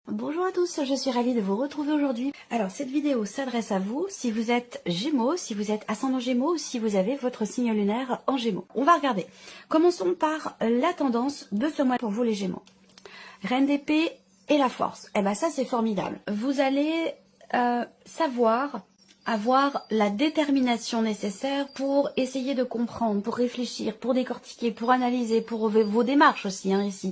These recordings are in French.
Bonjour à tous, je suis ravie de vous retrouver aujourd'hui. Alors cette vidéo s'adresse à vous si vous êtes Gémeaux, si vous êtes ascendant Gémeaux ou si vous avez votre signe lunaire en Gémeaux. On va regarder. Commençons par la tendance de ce mois pour vous les Gémeaux. Reine d'épée et la force. Eh ben ça c'est formidable. Vous allez savoir avoir la détermination nécessaire pour essayer de comprendre, pour réfléchir, pour décortiquer, pour analyser, pour vos démarches aussi ici.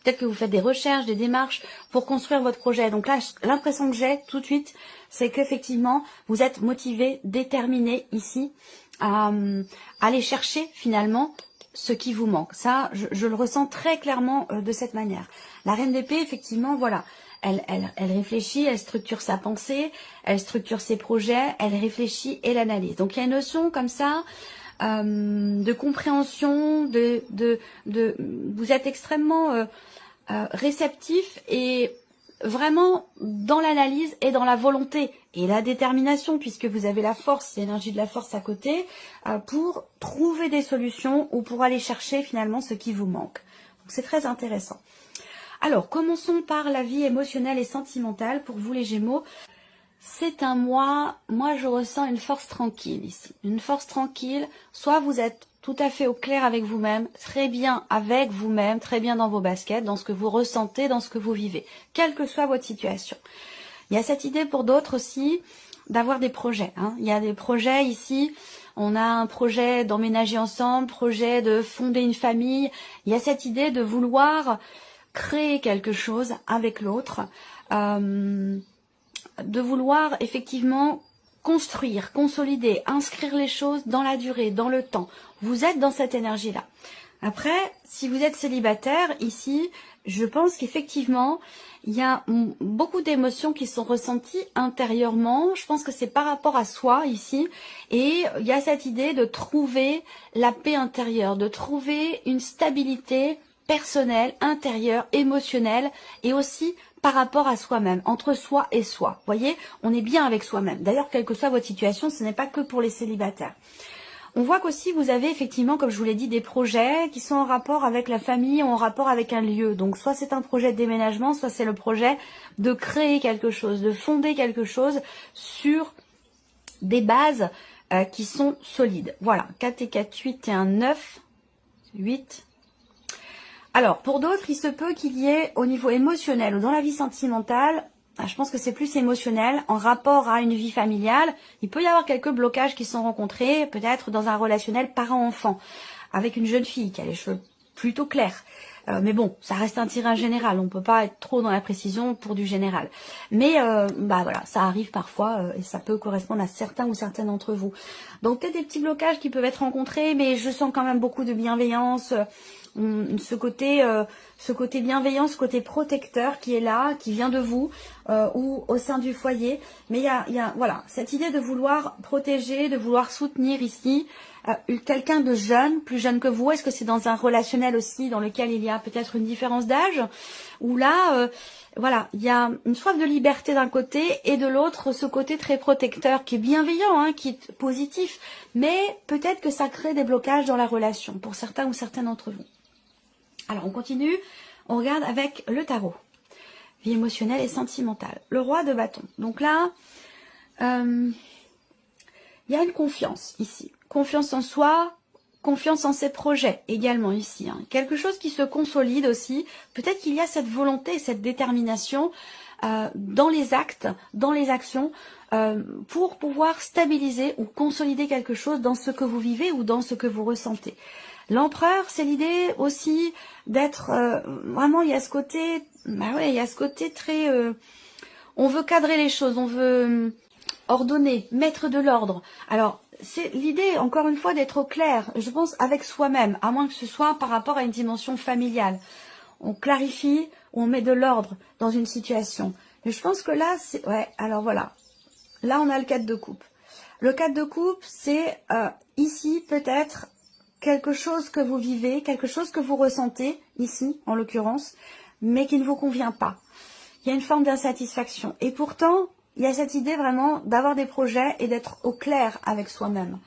Peut-être que vous faites des recherches, des démarches pour construire votre projet. Donc là, l'impression que j'ai tout de suite, c'est qu'effectivement, vous êtes motivé, déterminé ici à aller chercher finalement ce qui vous manque. Ça, je le ressens très clairement de cette manière. La reine d'épée, effectivement, voilà. Elle réfléchit, elle structure sa pensée, elle structure ses projets, elle réfléchit et l'analyse. Donc il y a une notion comme ça de compréhension, vous êtes extrêmement réceptif et vraiment dans l'analyse et dans la volonté et la détermination, puisque vous avez la force, l'énergie de la force à côté, pour trouver des solutions ou pour aller chercher finalement ce qui vous manque. Donc c'est très intéressant. Alors, commençons par la vie émotionnelle et sentimentale pour vous les Gémeaux. C'est un mois, moi je ressens une force tranquille ici. Une force tranquille, soit vous êtes tout à fait au clair avec vous-même, très bien avec vous-même, très bien dans vos baskets, dans ce que vous ressentez, dans ce que vous vivez, quelle que soit votre situation. Il y a cette idée pour d'autres aussi d'avoir des projets. Il y a des projets ici, on a un projet d'emménager ensemble, projet de fonder une famille. Il y a cette idée de vouloir créer quelque chose avec l'autre, de vouloir effectivement construire, consolider, inscrire les choses dans la durée, dans le temps. Vous êtes dans cette énergie-là. Après, si vous êtes célibataire, ici, je pense qu'effectivement, il y a beaucoup d'émotions qui sont ressenties intérieurement. Je pense que c'est par rapport à soi ici. Et il y a cette idée de trouver la paix intérieure, de trouver une stabilité personnel, intérieur, émotionnel et aussi par rapport à soi-même, entre soi et soi. Vous voyez, on est bien avec soi-même. D'ailleurs, quelle que soit votre situation, ce n'est pas que pour les célibataires. On voit qu'aussi vous avez effectivement, comme je vous l'ai dit, des projets qui sont en rapport avec la famille ou en rapport avec un lieu. Donc soit c'est un projet de déménagement, soit c'est le projet de créer quelque chose, de fonder quelque chose sur des bases qui sont solides. Voilà, 4 et 4, 8 et un 9, 8. Alors, pour d'autres, il se peut qu'il y ait au niveau émotionnel ou dans la vie sentimentale, je pense que c'est plus émotionnel, en rapport à une vie familiale, il peut y avoir quelques blocages qui sont rencontrés, peut-être dans un relationnel parent-enfant, avec une jeune fille qui a les cheveux plutôt clairs. Mais bon, ça reste un tirage général, on ne peut pas être trop dans la précision pour du général. Mais voilà, ça arrive parfois et ça peut correspondre à certains ou certaines d'entre vous. Donc peut-être des petits blocages qui peuvent être rencontrés, mais je sens quand même beaucoup de bienveillance, ce côté bienveillant, ce côté protecteur qui est là, qui vient de vous ou au sein du foyer. Mais il y a voilà, cette idée de vouloir protéger, de vouloir soutenir ici quelqu'un de jeune, plus jeune que vous. Est-ce que c'est dans un relationnel aussi dans lequel il y a peut-être une différence d'âge, ou là voilà, il y a une soif de liberté d'un côté et de l'autre ce côté très protecteur qui est bienveillant, qui est positif, mais peut-être que ça crée des blocages dans la relation pour certains ou certaines d'entre vous. Alors on continue, on regarde avec le tarot, vie émotionnelle et sentimentale, le roi de bâton. Donc là, il y a une confiance ici, confiance en soi, confiance en ses projets également ici. Quelque chose qui se consolide aussi. Peut-être qu'il y a cette volonté, cette détermination dans les actes, dans les actions, pour pouvoir stabiliser ou consolider quelque chose dans ce que vous vivez ou dans ce que vous ressentez. L'empereur, c'est l'idée aussi d'être vraiment, il y a ce côté, il y a ce côté très, on veut cadrer les choses, on veut ordonner, mettre de l'ordre. Alors, c'est l'idée, encore une fois, d'être au clair, je pense, avec soi-même, à moins que ce soit par rapport à une dimension familiale. On clarifie, on met de l'ordre dans une situation. Mais je pense que là, c'est... Ouais, alors voilà. Là, on a le 4 de coupe. Le 4 de coupe, c'est ici, peut-être, quelque chose que vous vivez, quelque chose que vous ressentez, ici, en l'occurrence, mais qui ne vous convient pas. Il y a une forme d'insatisfaction. Et pourtant, il y a cette idée vraiment d'avoir des projets et d'être au clair avec soi-même.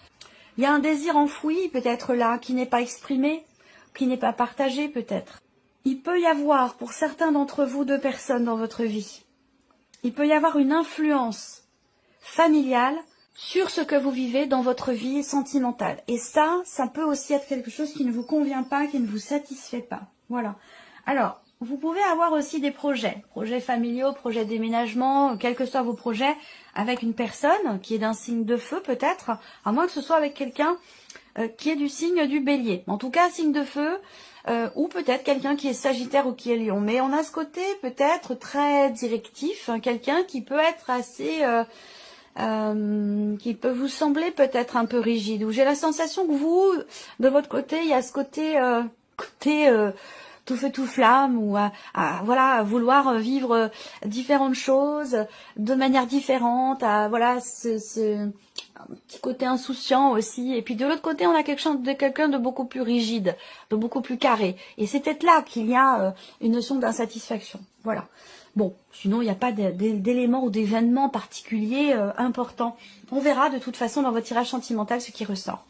Il y a un désir enfoui peut-être là, qui n'est pas exprimé, qui n'est pas partagé peut-être. Il peut y avoir, pour certains d'entre vous, 2 personnes dans votre vie. Il peut y avoir une influence familiale sur ce que vous vivez dans votre vie sentimentale. Et ça peut aussi être quelque chose qui ne vous convient pas, qui ne vous satisfait pas. Voilà. Alors, vous pouvez avoir aussi des projets familiaux, projets déménagement, quels que soient vos projets, avec une personne qui est d'un signe de feu peut-être, à moins que ce soit avec quelqu'un qui est du signe du bélier. En tout cas, signe de feu, ou peut-être quelqu'un qui est sagittaire ou qui est lion. Mais on a ce côté peut-être très directif, hein, quelqu'un qui peut être assez... qui peut vous sembler peut-être un peu rigide, où j'ai la sensation que vous, de votre côté, il y a ce côté, tout feu tout flamme, ou voilà, vouloir vivre différentes choses de manière différente, voilà, ce petit côté insouciant aussi. Et puis de l'autre côté, on a quelqu'un de beaucoup plus rigide, de beaucoup plus carré. Et c'est peut-être là qu'il y a une notion d'insatisfaction. Voilà. Bon, sinon il n'y a pas d'éléments ou d'événements particuliers importants. On verra de toute façon dans votre tirage sentimental ce qui ressort.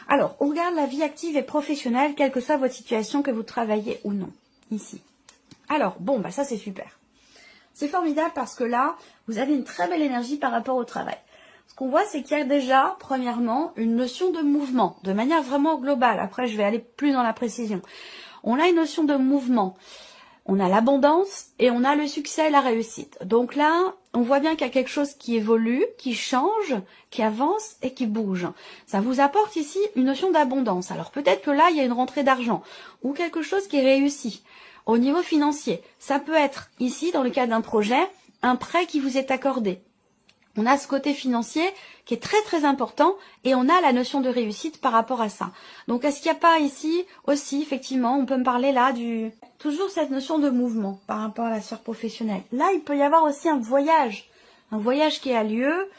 Alors, on regarde la vie active et professionnelle, quelle que soit votre situation, que vous travaillez ou non, ici. Alors, bon, bah ça c'est super. C'est formidable parce que là, vous avez une très belle énergie par rapport au travail. Ce qu'on voit, c'est qu'il y a déjà, premièrement, une notion de mouvement, de manière vraiment globale. Après, je vais aller plus dans la précision. On a une notion de mouvement. On a l'abondance et on a le succès et la réussite. Donc là, on voit bien qu'il y a quelque chose qui évolue, qui change, qui avance et qui bouge. Ça vous apporte ici une notion d'abondance. Alors peut-être que là, il y a une rentrée d'argent ou quelque chose qui est réussi au niveau financier. Ça peut être ici, dans le cas d'un projet, un prêt qui vous est accordé. On a ce côté financier qui est très très important et on a la notion de réussite par rapport à ça. Donc est-ce qu'il n'y a pas ici aussi, effectivement, on peut me parler là toujours cette notion de mouvement par rapport à la sphère professionnelle. Là, il peut y avoir aussi un voyage qui a lieu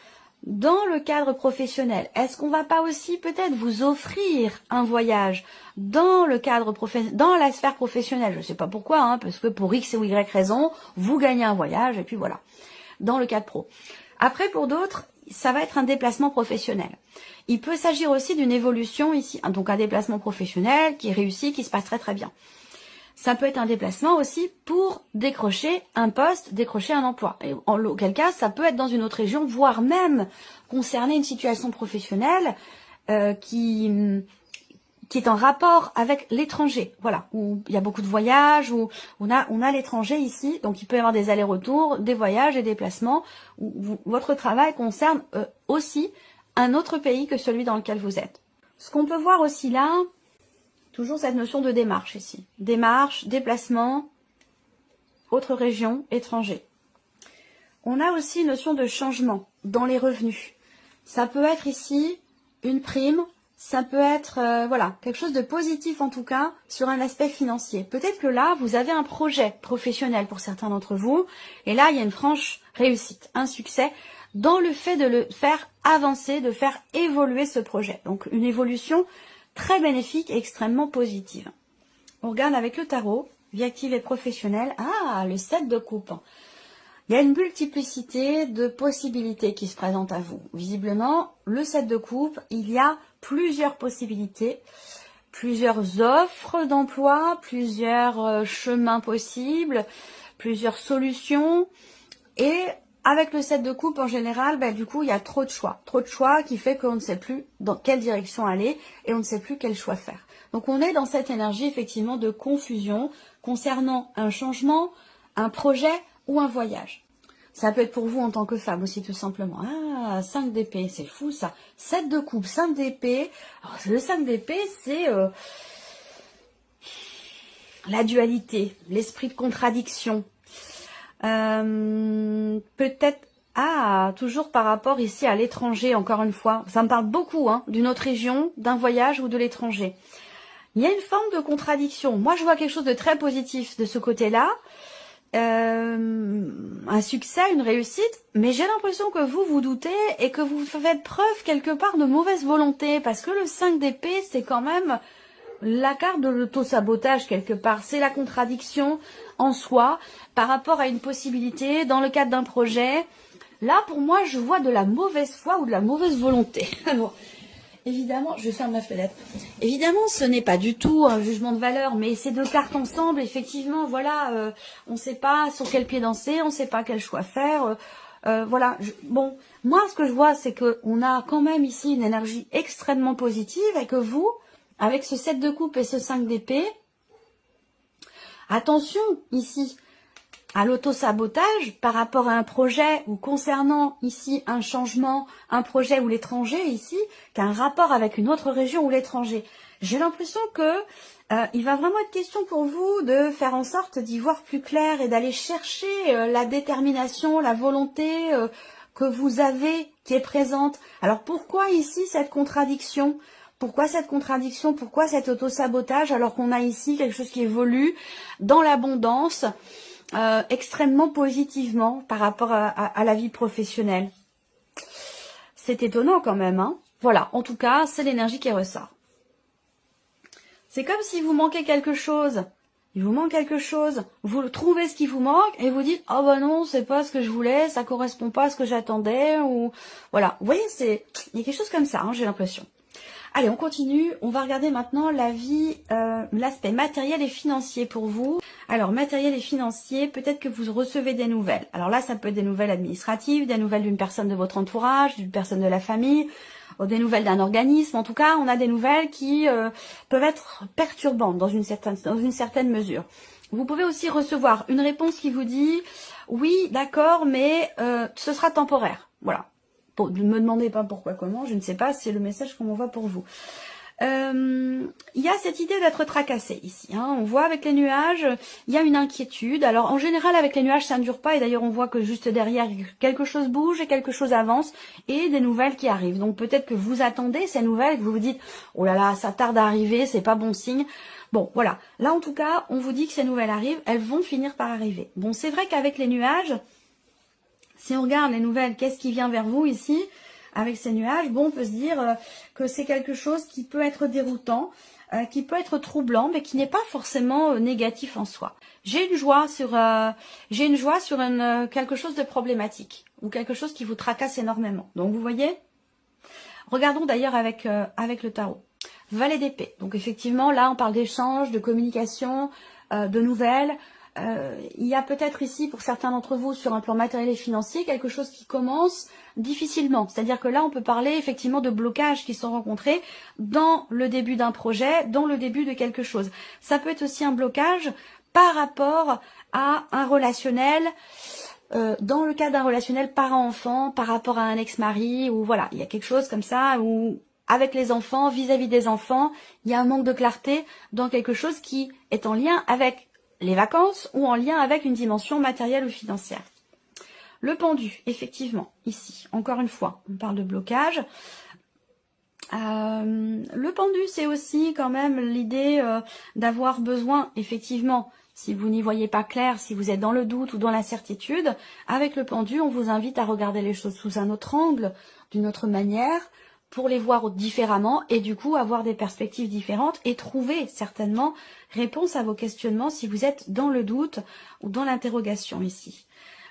dans le cadre professionnel. Est-ce qu'on va pas aussi peut-être vous offrir un voyage dans le cadre dans la sphère professionnelle? Je ne sais pas pourquoi, hein, parce que pour X ou Y raison, vous gagnez un voyage et puis voilà, dans le cadre pro. Après, pour d'autres, ça va être un déplacement professionnel. Il peut s'agir aussi d'une évolution ici, donc un déplacement professionnel qui est réussi, qui se passe très très bien. Ça peut être un déplacement aussi pour décrocher un poste, décrocher un emploi. Et en auquel cas, ça peut être dans une autre région, voire même concerner une situation professionnelle qui est en rapport avec l'étranger. Voilà, où il y a beaucoup de voyages, où on a l'étranger ici, donc il peut y avoir des allers-retours, des voyages, des déplacements, où votre travail concerne aussi un autre pays que celui dans lequel vous êtes. Ce qu'on peut voir aussi là, toujours cette notion de démarche ici. Démarche, déplacement, autre région, étranger. On a aussi une notion de changement dans les revenus. Ça peut être ici une prime, ça peut être voilà, quelque chose de positif en tout cas sur un aspect financier. Peut-être que là, vous avez un projet professionnel pour certains d'entre vous, et là, il y a une franche réussite, un succès dans le fait de le faire avancer, de faire évoluer ce projet. Donc une évolution très bénéfique et extrêmement positive. On regarde avec le tarot, vie active et professionnelle. Ah, le 7 de coupe. Il y a une multiplicité de possibilités qui se présentent à vous. Visiblement, le 7 de coupe, il y a plusieurs possibilités, plusieurs offres d'emploi, plusieurs chemins possibles, plusieurs solutions. Et avec le 7 de coupe, en général, du coup, il y a trop de choix. Trop de choix qui fait qu'on ne sait plus dans quelle direction aller et on ne sait plus quel choix faire. Donc, on est dans cette énergie, effectivement, de confusion concernant un changement, un projet ou un voyage. Ça peut être pour vous en tant que femme aussi, tout simplement. Ah, 5 d'épée, c'est fou ça. 7 de coupe, 5 d'épée. Alors, le 5 d'épée, c'est la dualité, l'esprit de contradiction. Peut-être, toujours par rapport ici à l'étranger, encore une fois. Ça me parle beaucoup d'une autre région, d'un voyage ou de l'étranger. Il y a une forme de contradiction. Moi, je vois quelque chose de très positif de ce côté-là. Un succès, une réussite, mais j'ai l'impression que vous doutez et que vous faites preuve quelque part de mauvaise volonté, parce que le 5 d'épée, c'est quand même la carte de l'auto-sabotage quelque part, c'est la contradiction en soi par rapport à une possibilité dans le cadre d'un projet. Là, pour moi, je vois de la mauvaise foi ou de la mauvaise volonté. Alors, évidemment, je ferme ma fenêtre. Évidemment, ce n'est pas du tout un jugement de valeur, mais ces deux cartes ensemble, effectivement, voilà, on ne sait pas sur quel pied danser, on ne sait pas quel choix faire. Voilà, bon, moi, ce que je vois, c'est qu'on a quand même ici une énergie extrêmement positive et que vous, avec ce 7 de coupe et ce 5 d'épée, attention ici à l'auto-sabotage par rapport à un projet ou concernant ici un changement, un projet ou l'étranger ici, qu'un rapport avec une autre région ou l'étranger. J'ai l'impression que il va vraiment être question pour vous de faire en sorte d'y voir plus clair et d'aller chercher la détermination, la volonté que vous avez qui est présente. Alors pourquoi ici cette contradiction ? Pourquoi cette contradiction? Pourquoi cet auto-sabotage alors qu'on a ici quelque chose qui évolue dans l'abondance extrêmement positivement par rapport à la vie professionnelle? C'est étonnant quand même, hein. Voilà, en tout cas, c'est l'énergie qui ressort. C'est comme si vous manquez quelque chose. Il vous manque quelque chose. Vous trouvez ce qui vous manque et vous dites « Oh bah non, c'est pas ce que je voulais, ça correspond pas à ce que j'attendais. » ou voilà, vous voyez, il y a quelque chose comme ça, hein, j'ai l'impression. Allez, on continue. On va regarder maintenant la vie, l'aspect matériel et financier pour vous. Alors, matériel et financier, peut-être que vous recevez des nouvelles. Alors là, ça peut être des nouvelles administratives, des nouvelles d'une personne de votre entourage, d'une personne de la famille, des nouvelles d'un organisme. En tout cas, on a des nouvelles qui peuvent être perturbantes dans une certaine mesure. Vous pouvez aussi recevoir une réponse qui vous dit « Oui, d'accord, mais ce sera temporaire. » Voilà. Bon, ne me demandez pas pourquoi, comment, je ne sais pas, c'est le message qu'on m'envoie pour vous. Il y a cette idée d'être tracassé ici, hein. On voit avec les nuages, il y a une inquiétude. Alors en général avec les nuages ça ne dure pas et d'ailleurs on voit que juste derrière quelque chose bouge et quelque chose avance et des nouvelles qui arrivent. Donc peut-être que vous attendez ces nouvelles, que vous vous dites oh là là ça tarde à arriver, c'est pas bon signe. Bon voilà, là en tout cas on vous dit que ces nouvelles arrivent, elles vont finir par arriver. Bon c'est vrai qu'avec les nuages, si on regarde les nouvelles, qu'est-ce qui vient vers vous ici avec ces nuages? Bon, on peut se dire que c'est quelque chose qui peut être déroutant, qui peut être troublant, mais qui n'est pas forcément négatif en soi. J'ai une joie sur, quelque chose de problématique ou quelque chose qui vous tracasse énormément. Donc vous voyez, regardons d'ailleurs avec le tarot. Valet d'épée. Donc effectivement, là on parle d'échange, de communication, de nouvelles. Il y a peut-être ici, pour certains d'entre vous, sur un plan matériel et financier, quelque chose qui commence difficilement. C'est-à-dire que là, on peut parler effectivement de blocages qui sont rencontrés dans le début d'un projet, dans le début de quelque chose. Ça peut être aussi un blocage par rapport à un relationnel, dans le cas d'un relationnel parent-enfant, par rapport à un ex-mari, ou voilà, il y a quelque chose comme ça, où avec les enfants, vis-à-vis des enfants, il y a un manque de clarté dans quelque chose qui est en lien avec les vacances ou en lien avec une dimension matérielle ou financière. Le pendu, effectivement, ici, encore une fois, on parle de blocage. Le pendu, c'est aussi quand même l'idée d'avoir besoin, effectivement, si vous n'y voyez pas clair, si vous êtes dans le doute ou dans l'incertitude, avec le pendu, on vous invite à regarder les choses sous un autre angle, d'une autre manière, pour les voir différemment et du coup avoir des perspectives différentes et trouver certainement réponse à vos questionnements si vous êtes dans le doute ou dans l'interrogation ici.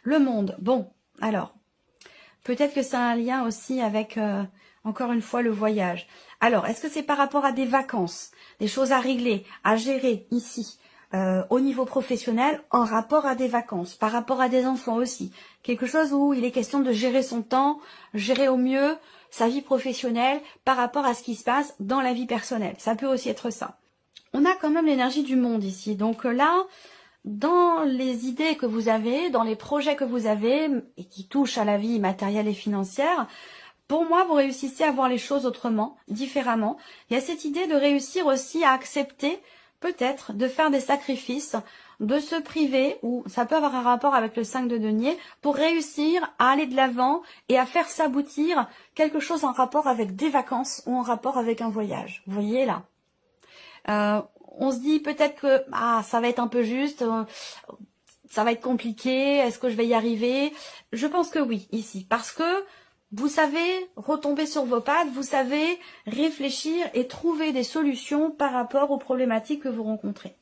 Le monde, bon, alors, peut-être que ça a un lien aussi avec, encore une fois, le voyage. Alors, est-ce que c'est par rapport à des vacances, des choses à régler, à gérer ici, au niveau professionnel, en rapport à des vacances, par rapport à des enfants aussi, quelque chose où il est question de gérer son temps, gérer au mieux sa vie professionnelle par rapport à ce qui se passe dans la vie personnelle. Ça peut aussi être ça. On a quand même l'énergie du monde ici. Donc là, dans les idées que vous avez, dans les projets que vous avez et qui touchent à la vie matérielle et financière, pour moi, vous réussissez à voir les choses autrement, différemment. Il y a cette idée de réussir aussi à accepter, peut-être, de faire des sacrifices, de se priver, ou ça peut avoir un rapport avec le 5 de denier, pour réussir à aller de l'avant et à faire s'aboutir quelque chose en rapport avec des vacances ou en rapport avec un voyage. Vous voyez là, on se dit peut-être que ça va être un peu juste, ça va être compliqué, est-ce que je vais y arriver? Je pense que oui, ici, parce que vous savez retomber sur vos pattes, vous savez réfléchir et trouver des solutions par rapport aux problématiques que vous rencontrez.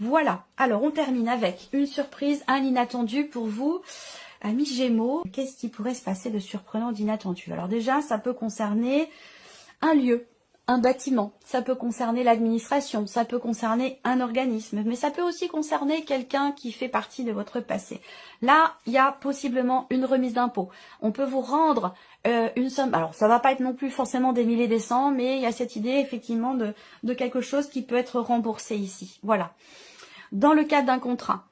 Voilà, alors on termine avec une surprise, un inattendu pour vous, amis Gémeaux. Qu'est-ce qui pourrait se passer de surprenant, d'inattendu? Alors déjà, ça peut concerner un lieu, un bâtiment, ça peut concerner l'administration, ça peut concerner un organisme, mais ça peut aussi concerner quelqu'un qui fait partie de votre passé. Là, il y a possiblement une remise d'impôt. On peut vous rendre une somme, alors ça va pas être non plus forcément des milliers, des cents, mais il y a cette idée effectivement de quelque chose qui peut être remboursé ici. Voilà. Dans le cadre d'un contrat.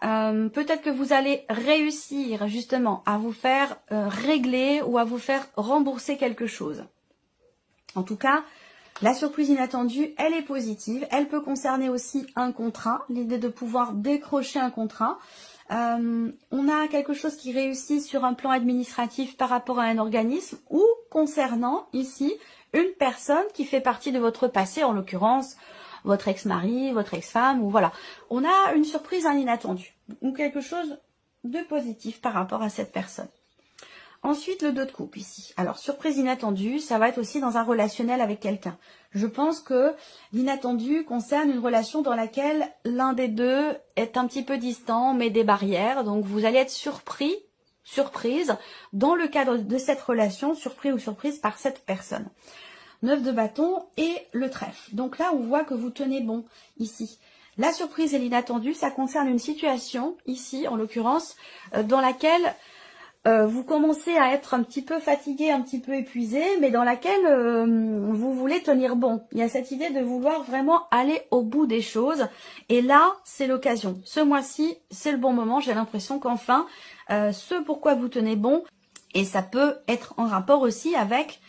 Peut-être que vous allez réussir justement à vous faire régler ou à vous faire rembourser quelque chose. En tout cas, la surprise inattendue, elle est positive. Elle peut concerner aussi un contrat, l'idée de pouvoir décrocher un contrat. On a quelque chose qui réussit sur un plan administratif par rapport à un organisme ou concernant ici une personne qui fait partie de votre passé, en l'occurrence votre ex-mari, votre ex-femme, ou voilà. On a une surprise inattendue ou quelque chose de positif par rapport à cette personne. Ensuite, le 2 de coupe ici. Alors, surprise inattendue, ça va être aussi dans un relationnel avec quelqu'un. Je pense que l'inattendu concerne une relation dans laquelle l'un des deux est un petit peu distant, met des barrières. Donc, vous allez être surprise, dans le cadre de cette relation, surpris ou surprise par cette personne. 9 de bâton et le trèfle. Donc là, on voit que vous tenez bon ici. La surprise et l'inattendu, ça concerne une situation, ici, en l'occurrence, dans laquelle vous commencez à être un petit peu fatigué, un petit peu épuisé, mais dans laquelle vous voulez tenir bon. Il y a cette idée de vouloir vraiment aller au bout des choses. Et là, c'est l'occasion. Ce mois-ci, c'est le bon moment. J'ai l'impression qu'enfin, ce pourquoi vous tenez bon, et ça peut être en rapport aussi avec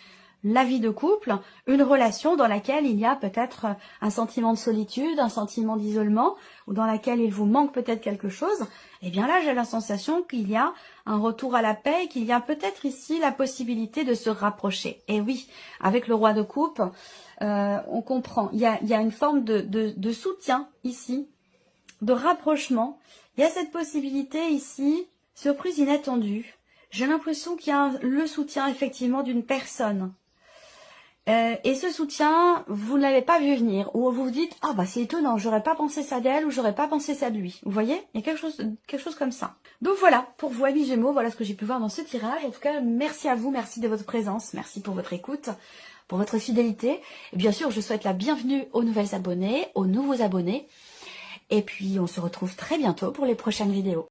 la vie de couple, une relation dans laquelle il y a peut-être un sentiment de solitude, un sentiment d'isolement, ou dans laquelle il vous manque peut-être quelque chose, et bien là j'ai la sensation qu'il y a un retour à la paix, et qu'il y a peut-être ici la possibilité de se rapprocher. Et oui, avec le roi de coupe, on comprend, il y a une forme de soutien ici, de rapprochement. Il y a cette possibilité ici, surprise inattendue. J'ai l'impression qu'il y a le soutien effectivement d'une personne. Et ce soutien, vous ne l'avez pas vu venir, ou vous vous dites « Ah bah c'est étonnant, j'aurais pas pensé ça d'elle ou j'aurais pas pensé ça de lui ». Vous voyez, il y a quelque chose comme ça. Donc voilà, pour vous amis Gémeaux, voilà ce que j'ai pu voir dans ce tirage. En tout cas, merci à vous, merci de votre présence, merci pour votre écoute, pour votre fidélité. Et bien sûr, je souhaite la bienvenue aux nouvelles abonnés, aux nouveaux abonnés. Et puis, on se retrouve très bientôt pour les prochaines vidéos.